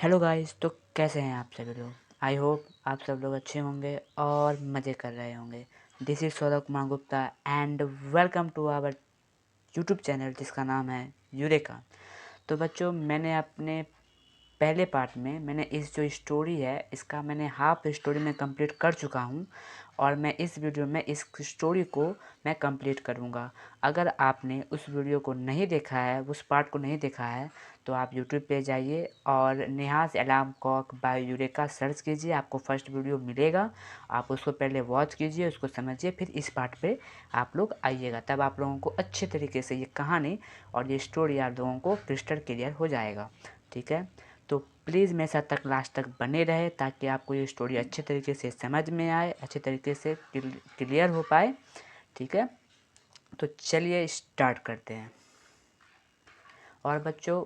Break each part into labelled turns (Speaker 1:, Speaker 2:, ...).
Speaker 1: Hello guys, तो कैसे हैं आप सभी लोग। आई होप आप सब लोग अच्छे होंगे और मज़े कर रहे होंगे। This is Saurabh Kumar Gupta and welcome to our YouTube channel जिसका नाम है यूरेका। तो बच्चों, मैंने अपने पहले पार्ट में मैंने इस जो स्टोरी है इसका मैंने हाफ स्टोरी में कंप्लीट कर चुका हूँ और मैं इस वीडियो में इस स्टोरी को मैं कंप्लीट करूँगा। अगर आपने उस वीडियो को नहीं देखा है, उस पार्ट को नहीं देखा है, तो आप यूट्यूब पे जाइए और Neha's alarm clock by Eureka search कीजिए। आपको फर्स्ट वीडियो मिलेगा, आप उसको पहले वॉच कीजिए, उसको समझिए, फिर इस पार्ट पे आप लोग आइएगा। तब आप लोगों को अच्छे तरीके से ये कहानी और ये स्टोरी आप लोगों को क्रिस्टल क्लियर हो जाएगा। ठीक है, तो प्लीज़ मेरे साथ तक लास्ट तक बने रहे ताकि आपको ये स्टोरी अच्छे तरीके से समझ में आए, अच्छे तरीके से क्लियर हो पाए। ठीक है, तो चलिए स्टार्ट करते हैं। और बच्चों,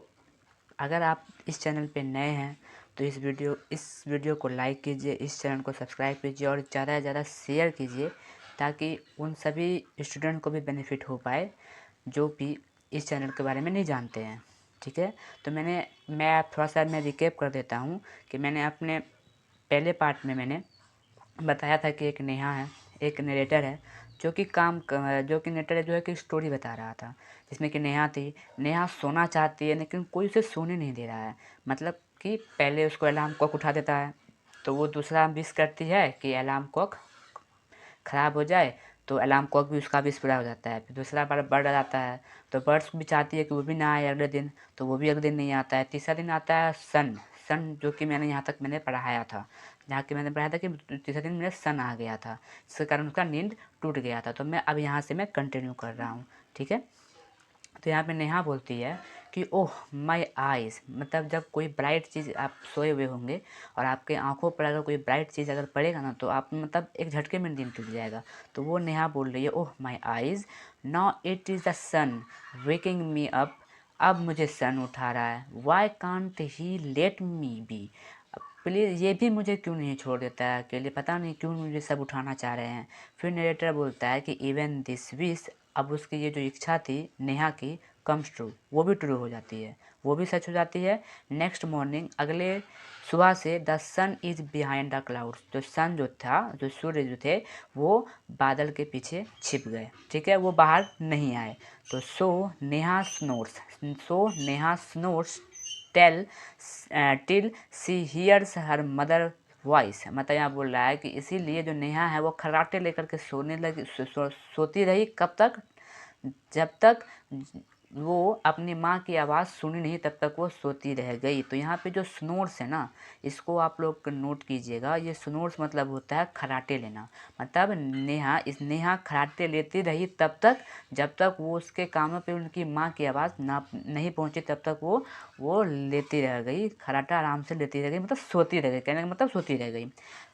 Speaker 1: अगर आप इस चैनल पे नए हैं तो इस वीडियो को लाइक कीजिए, इस चैनल को सब्सक्राइब कीजिए और ज़्यादा से ज़्यादा शेयर कीजिए ताकि उन सभी स्टूडेंट को भी बेनिफिट हो पाए जो भी इस चैनल के बारे में नहीं जानते हैं। ठीक है, तो मैं थोड़ा सा मैं रिकैप कर देता हूँ कि मैंने अपने पहले पार्ट में मैंने बताया था कि एक नेहा है, एक नरेटर है जो कि नरेटर जो है कि स्टोरी बता रहा था, जिसमें कि नेहा थी। नेहा सोना चाहती है लेकिन कोई उसे सोने नहीं दे रहा है। मतलब कि पहले उसको अलार्म क्लॉक उठा देता है तो वो दूसरा विश करती है कि अलार्म क्लॉक ख़राब हो जाए, तो अलार्म क्लॉक भी उसका भी पूरा हो जाता है। फिर दूसरा बार बर्ड आ जाता है तो बर्ड्स भी चाहती है कि वो भी ना आए अगले दिन, तो वो भी अगले दिन नहीं आता है। तीसरा दिन आता है सन। सन जो कि मैंने यहाँ तक मैंने पढ़ाया था, जहाँ कि मैंने पढ़ाया था कि तीसरे दिन मेरा सन आ गया था, जिसके कारण उसका नींद टूट गया था। तो मैं अब यहाँ से मैं कंटिन्यू कर रहा हूँ। ठीक है, तो यहाँ पे नेहा बोलती है कि ओह माय आइज़, मतलब जब कोई ब्राइट चीज़ आप सोए हुए होंगे और आपके आंखों पर अगर कोई ब्राइट चीज़ अगर पड़ेगा ना तो आप मतलब एक झटके में नींद टूट जाएगा। तो वो नेहा बोल रही है oh my eyes, now it is the sun waking me up. अब मुझे सन उठा रहा है। Why can't he let me be, please ये भी मुझे क्यों नहीं छोड़ देता है अकेले, पता नहीं क्यों मुझे सब उठाना चाह रहे हैं। फिर नरेटर बोलता है कि इवन दिस विश, अब उसकी ये जो इच्छा थी नेहा की कम्स ट्रू, वो भी ट्रू हो जाती है, वो भी सच हो जाती है। नेक्स्ट मॉर्निंग, अगले सुबह से the sun is behind the clouds, जो सन जो था, जो सूर्य जो थे वो बादल के पीछे छिप गए। ठीक है, वो बाहर नहीं आए। तो सो नेहा स्नोर्स टेल टिल सी हियर्स हर मदर वॉइस, मतलब यहाँ बोल रहा है कि इसीलिए जो नेहा है वो खर्राटे लेकर के सोने लगी, सोती रही। कब तक? जब तक वो अपनी माँ की आवाज़ सुनी नहीं तब तक वो सोती रह गई। तो यहाँ पे जो स्नोर्स है ना, इसको आप लोग नोट कीजिएगा। ये स्नोर्स मतलब होता है खर्राटे लेना। मतलब नेहा खर्राटे लेती रही तब तक जब तक वो उसके कानों पे उनकी माँ की आवाज़ ना नहीं पहुँची, तब तक वो लेती रह गई, खर्राटा आराम से लेती रह गई, मतलब सोती रह गई। कहने का मतलब सोती रह गई।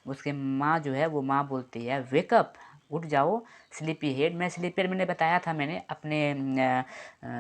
Speaker 1: उसके माँ जो है वो माँ बोलती है वेकअप, उठ जाओ स्लीपी हेड। मैं स्लीपी हेड मैंने बताया था, मैंने अपने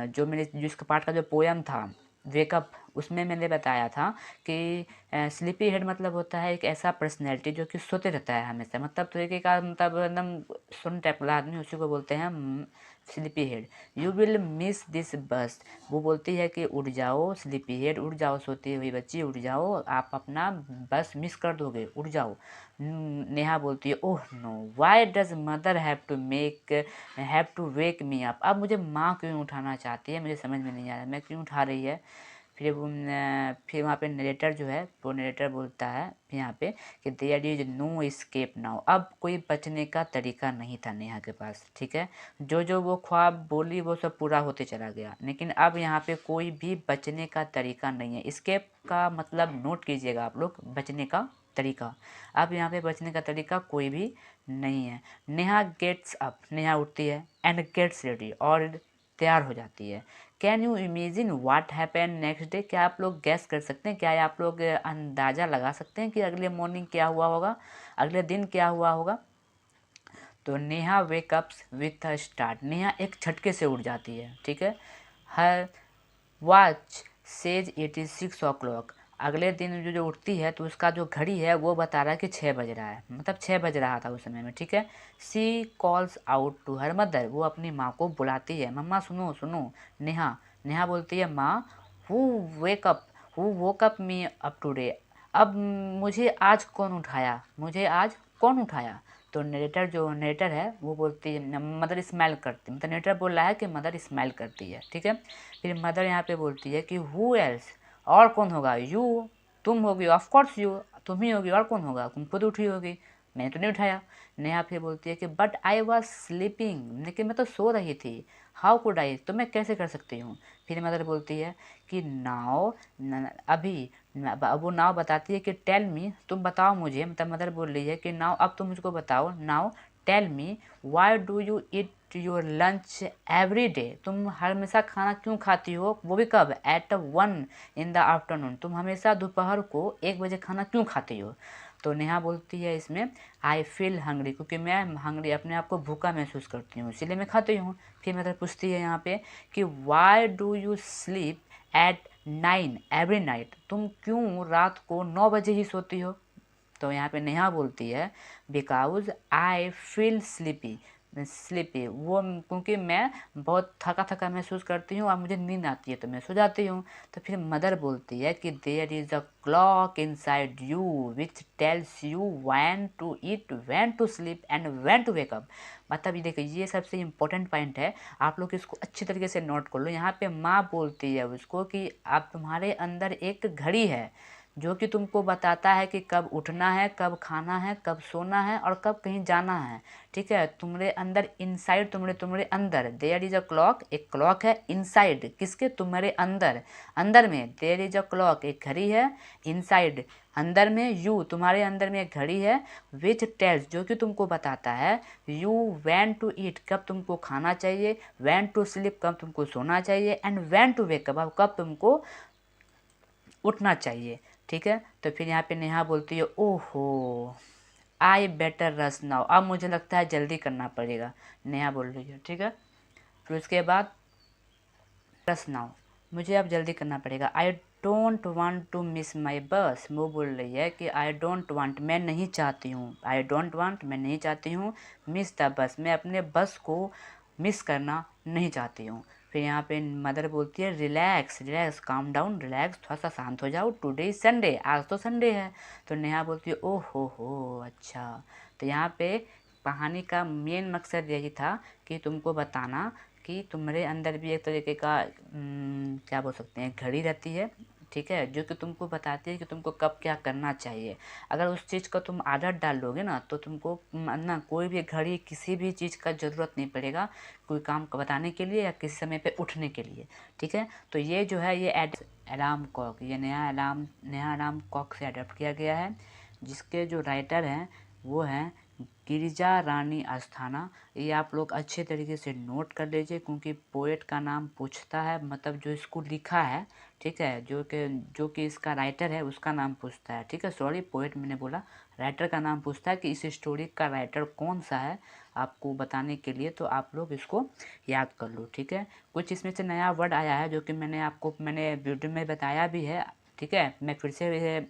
Speaker 1: जो मैंने जिसका पार्ट का जो पोयम था वेकअप, उसमें मैंने बताया था कि स्लीपी हेड मतलब होता है एक ऐसा पर्सनैलिटी जो कि सोते रहता है हमेशा। मतलब तरीके का मतलब एकदम सुन टाइप वाला आदमी, उसी को बोलते हैं sleepy head. You will miss this बस, वो बोलती है कि उठ जाओ स्लीपी हेड, उठ जाओ सोती हुई बच्ची, उठ जाओ, आप अपना बस मिस कर दोगे, उठ जाओ। नेहा बोलती है oh no why does mother have to wake me up, अब मुझे माँ क्यों उठाना चाहती है, मुझे समझ में नहीं आ रहा है मैं क्यों उठा रही है। फिर वहाँ पे नरेटर जो है वो नरेटर बोलता है यहाँ पे कि there is no escape now, अब कोई बचने का तरीका नहीं था नेहा के पास। ठीक है, जो जो वो ख्वाब बोली वो सब पूरा होते चला गया, लेकिन अब यहाँ पे कोई भी बचने का तरीका नहीं है। एस्केप का मतलब नोट कीजिएगा आप लोग, बचने का तरीका। अब यहाँ पे बचने का तरीका कोई भी नहीं है। नेहा गेट्स अप, नेहा उठती है एंड गेट्स रेडी, और तैयार हो जाती है। Can you imagine what happen next day, क्या आप लोग गैस कर सकते हैं, क्या आप लोग अंदाज़ा लगा सकते हैं कि अगले मॉर्निंग क्या हुआ होगा, अगले दिन क्या हुआ होगा। तो नेहा वेकअप्स विथ अ स्टार्ट, नेहा एक झटके से उठ जाती है। ठीक है, her watch says it is 6 o'clock, अगले दिन जो उठती है तो उसका जो घड़ी है वो बता रहा है कि 6 बज रहा है, मतलब 6 बज रहा था उस समय में। ठीक है, she calls out to her mother, वो अपनी माँ को बुलाती है, मम्मा सुनो सुनो। नेहा नेहा बोलती है माँ who wake up who woke up me up today. अब मुझे आज कौन उठाया, मुझे आज कौन उठाया। तो नरेटर जो नरेटर है वो बोलती है मदर स्माइल करती, मतलब नरेटर बोल रहा है कि मदर स्माइल करती है, ठीक है। फिर मदर यहाँ पे बोलती है कि हु एल्स, और कौन होगा, यू, तुम होगी, ऑफ कोर्स यू, तुम ही होगी, और कौन होगा, तुम खुद उठी होगी, मैंने तो नहीं उठाया। नेहा फिर बोलती है कि बट आई वॉज स्लीपिंग, लेकिन मैं तो सो रही थी। हाउ कुड आई, तो मैं कैसे कर सकती हूँ। फिर मदर बोलती है कि नाउ, अभी, अब वो नाउ बताती है कि टेल मी, तुम बताओ मुझे, मतलब मदर बोल रही है कि नाउ, अब तुम मुझको बताओ, now tell me why do you eat your lunch every day, तुम हमेशा खाना क्यों खाती हो, वो भी कब, एट 1 इन द आफ्टरनून, तुम हमेशा दोपहर को 1 बजे खाना क्यों खाती हो। तो नेहा बोलती है इसमें आई फील हंग्री, क्योंकि मैं हंग्री, अपने आप को भूखा महसूस करती हूँ, इसीलिए मैं खाती हूँ। फिर मतलब पूछती है यहाँ पे कि Y do you sleep at 9 every night, तुम क्यों रात को 9 बजे ही सोती हो। तो यहाँ पे नेहा बोलती है because I feel sleepy, sleepy, वो क्योंकि मैं बहुत थका थका महसूस करती हूँ और मुझे नींद आती है तो मैं सो जाती हूँ। तो फिर मदर बोलती है कि there is a clock inside you which tells you when to eat, when to sleep and when to wake up. मतलब ये देखिए, ये सबसे इम्पोर्टेंट पॉइंट है, आप लोग इसको अच्छी तरीके से नोट कर लो। यहाँ पे माँ बोलती है उसको कि आप, तुम्हारे अंदर एक घड़ी है जो कि तुमको बताता है कि कब उठना है, कब खाना है, कब सोना है और कब कहीं जाना है, ठीक है। तुम्हारे अंदर, इनसाइड, तुम्हारे अंदर, देयर इज अ क्लॉक, एक क्लॉक है, इनसाइड किसके, तुम्हारे अंदर, अंदर में, देयर इज अ क्लॉक, एक घड़ी है, इनसाइड, अंदर में, यू, तुम्हारे अंदर में एक घड़ी है, विच टेल्स, जो कि तुमको बताता है, यू वैन टू ईट, कब तुमको खाना चाहिए, वैन टू स्लीप, कब तुमको सोना चाहिए, and when to wake up, कब तुमको उठना चाहिए, ठीक है। तो फिर यहाँ पे नेहा बोलती है ओहो आई बेटर रस नाउ, अब मुझे लगता है जल्दी करना पड़ेगा, नेहा बोल रही है, ठीक है। फिर उसके बाद रस नाउ, मुझे अब जल्दी करना पड़ेगा। I don't want to miss my bus, वो बोल रही है कि आई डोंट वांट, मैं नहीं चाहती हूँ, आई डोंट वांट, मैं नहीं चाहती हूँ, मिस द बस, मैं अपने बस को मिस करना नहीं चाहती हूँ। फिर यहाँ पे मदर बोलती है relax, relax, calm down, relax, थोड़ा सा शांत हो जाओ, टुडे इज संडे, आज तो संडे है। तो नेहा बोलती है ओह हो अच्छा। तो यहाँ पे कहानी का मेन मकसद यही था कि तुमको बताना कि तुम्हारे अंदर भी एक तरीके का क्या बोल सकते हैं, घड़ी रहती है, ठीक है, जो कि तुमको बताती है कि तुमको कब क्या करना चाहिए। अगर उस चीज़ का तुम आदत डाल लोगे ना तो तुमको ना कोई भी घड़ी, किसी भी चीज़ का ज़रूरत नहीं पड़ेगा कोई काम को बताने के लिए या किसी समय पे उठने के लिए, ठीक है। तो ये जो है ये अलार्म क्लॉक, ये नया अलार्म क्लॉक से अडॉप्ट किया गया है, जिसके जो राइटर हैं वो हैं गिरिजा रानी अस्थाना। ये आप लोग अच्छे तरीके से नोट कर लीजिए क्योंकि पोएट का नाम पूछता है, मतलब जो इसको लिखा है, ठीक है, जो कि इसका राइटर है उसका नाम पूछता है, ठीक है। सॉरी, पोएट मैंने बोला, राइटर का नाम पूछता है कि इस स्टोरी का राइटर कौन सा है, आपको बताने के लिए तो आप लोग इसको याद कर लो, ठीक है। कुछ इसमें से नया वर्ड आया है जो कि मैंने वीडियो में बताया भी है, ठीक है। मैं फिर से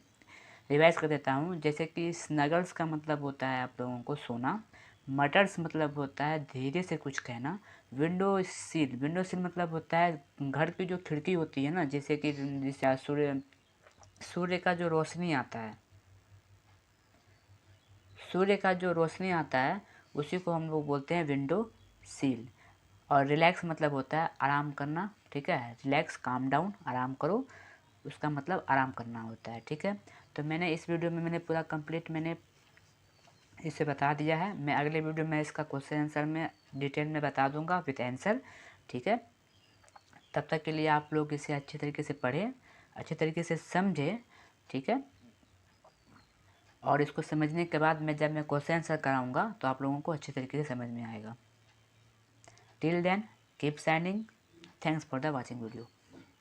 Speaker 1: रिवाइज कर देता हूँ, जैसे कि स्नगल्स का मतलब होता है आप लोगों को सोना, मटर्स मतलब होता है धीरे से कुछ कहना, विंडो सील मतलब होता है घर की जो खिड़की होती है ना, जैसे कि जैसे सूर्य का जो रोशनी आता है, सूर्य का जो रोशनी आता है उसी को हम लोग बोलते हैं विंडो सील। और रिलैक्स मतलब होता है आराम करना, ठीक है, रिलैक्स, काम डाउन, आराम करो, उसका मतलब आराम करना होता है, ठीक है। तो मैंने इस वीडियो में मैंने पूरा कंप्लीट मैंने इसे बता दिया है। मैं अगले वीडियो में इसका क्वेश्चन आंसर में डिटेल में बता दूंगा विद आंसर, ठीक है। तब तक के लिए आप लोग इसे अच्छे तरीके से पढ़ें, अच्छे तरीके से समझें, ठीक है। और इसको समझने के बाद जब मैं क्वेश्चन आंसर कराऊंगा तो आप लोगों को अच्छे तरीके से समझ में आएगा। Till then keep shining, thanks for the watching video.